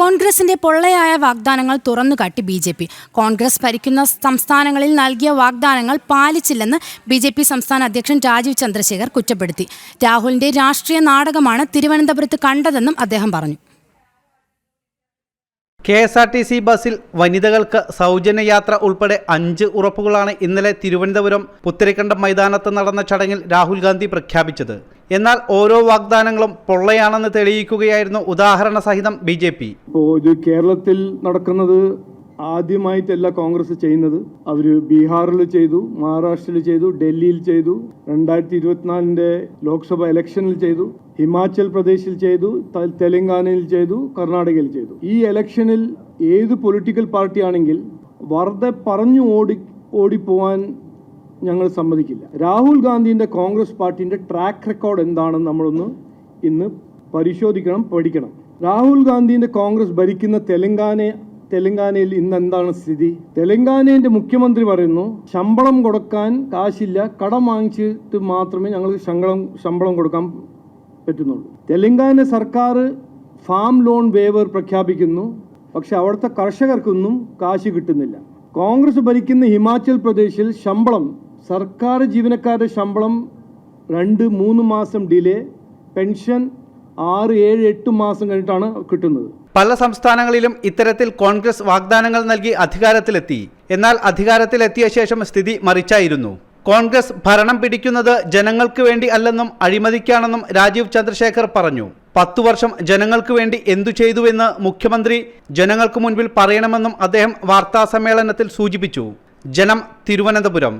കോൺഗ്രസിന്റെ പൊള്ളയായ വാഗ്ദാനങ്ങൾ തുറന്നുകാട്ടി ബി.ജെ.പി. കോൺഗ്രസ് ഭരിക്കുന്ന സംസ്ഥാനങ്ങളിൽ നൽകിയ വാഗ്ദാനങ്ങൾ പാലിച്ചില്ലെന്ന് ബി.ജെ.പി. സംസ്ഥാന അധ്യക്ഷൻ രാജീവ് ചന്ദ്രശേഖർ കുറ്റപ്പെടുത്തി. രാഹുലിന്റെ രാഷ്ട്രീയ നാടകമാണ് തിരുവനന്തപുരത്ത് കണ്ടതെന്നും അദ്ദേഹം പറഞ്ഞു. KSRTC ബസ്സിൽ വനിതകൾക്ക് സൗജന്യ യാത്ര ഉൾപ്പെടെ 5 ഉറപ്പുകളാണ് ഇന്നലെ തിരുവനന്തപുരം പുത്തരിക്കണ്ടം മൈതാനത്ത് നടന്ന ചടങ്ങിൽ രാഹുൽ ഗാന്ധി പ്രഖ്യാപിച്ചത്. എന്നാൽ ഓരോ വാഗ്ദാനങ്ങളും പൊള്ളയാണെന്ന് തെളിയിക്കുകയായിരുന്നു ഉദാഹരണ സഹിതം ബി.ജെ.പി. ഇത് കേരളത്തിൽ നടക്കുന്നത് ആദ്യമായിട്ടല്ല കോൺഗ്രസ് ചെയ്യുന്നത്. അവർ ബീഹാറിൽ ചെയ്തു, മഹാരാഷ്ട്രയിൽ ചെയ്തു, ഡൽഹിയിൽ ചെയ്തു, 2024 ലോക്സഭ ഇലക്ഷനിൽ ചെയ്തു, ഹിമാചൽ പ്രദേശിൽ ചെയ്തു, തെലങ്കാനയിൽ ചെയ്തു, കർണാടകയിൽ ചെയ്തു. ഈ ഇലക്ഷനിൽ ഏത് പൊളിറ്റിക്കൽ പാർട്ടിയാണെങ്കിൽ വെറുതെ പറഞ്ഞു ഓടിപ്പോവാൻ ഞങ്ങൾ സമ്മതിക്കില്ല. രാഹുൽ ഗാന്ധിൻ്റെ കോൺഗ്രസ് പാർട്ടിൻ്റെ ട്രാക്ക് റെക്കോർഡ് എന്താണെന്ന് നമ്മളൊന്ന് ഇന്ന് പരിശോധിക്കണം, പഠിക്കണം. രാഹുൽ ഗാന്ധിൻ്റെ കോൺഗ്രസ് ഭരിക്കുന്ന തെലങ്കാനയിൽ ഇന്ന് എന്താണ് സ്ഥിതി? തെലങ്കാനയുടെ മുഖ്യമന്ത്രി പറയുന്നു, ശമ്പളം കൊടുക്കാൻ കാശില്ല, കടം വാങ്ങിച്ചിട്ട് മാത്രമേ ഞങ്ങൾക്ക് ശമ്പളം കൊടുക്കാൻ പറ്റുന്നുള്ളൂ. തെലങ്കാന സർക്കാർ ഫാം ലോൺ വേവർ പ്രഖ്യാപിക്കുന്നു, പക്ഷെ അവിടുത്തെ കർഷകർക്കൊന്നും കാശ് കിട്ടുന്നില്ല. കോൺഗ്രസ് ഭരിക്കുന്ന ഹിമാചൽ പ്രദേശിൽ സർക്കാർ ജീവനക്കാരുടെ ശമ്പളം 2-3 മാസം ഡിലേ, പെൻഷൻ 6-7-8 മാസം കഴിഞ്ഞിട്ടാണ് കിട്ടുന്നത്. പല സംസ്ഥാനങ്ങളിലും ഇത്തരത്തിൽ കോൺഗ്രസ് വാഗ്ദാനങ്ങൾ നൽകി അധികാരത്തിലെത്തി. എന്നാൽ അധികാരത്തിലെത്തിയ ശേഷം സ്ഥിതി മറിച്ചായിരുന്നു. കോൺഗ്രസ് ഭരണം പിടിക്കുന്നത് ജനങ്ങൾക്ക് വേണ്ടി അല്ലെന്നും അഴിമതിക്കാണെന്നും രാജീവ് ചന്ദ്രശേഖർ പറഞ്ഞു. 10 വർഷം ജനങ്ങൾക്ക് വേണ്ടി എന്തു ചെയ്തുവെന്ന് മുഖ്യമന്ത്രി ജനങ്ങൾക്ക് മുൻപിൽ പറയണമെന്നും അദ്ദേഹം വാർത്താസമ്മേളനത്തിൽ സൂചിപ്പിച്ചു. ജനം, തിരുവനന്തപുരം.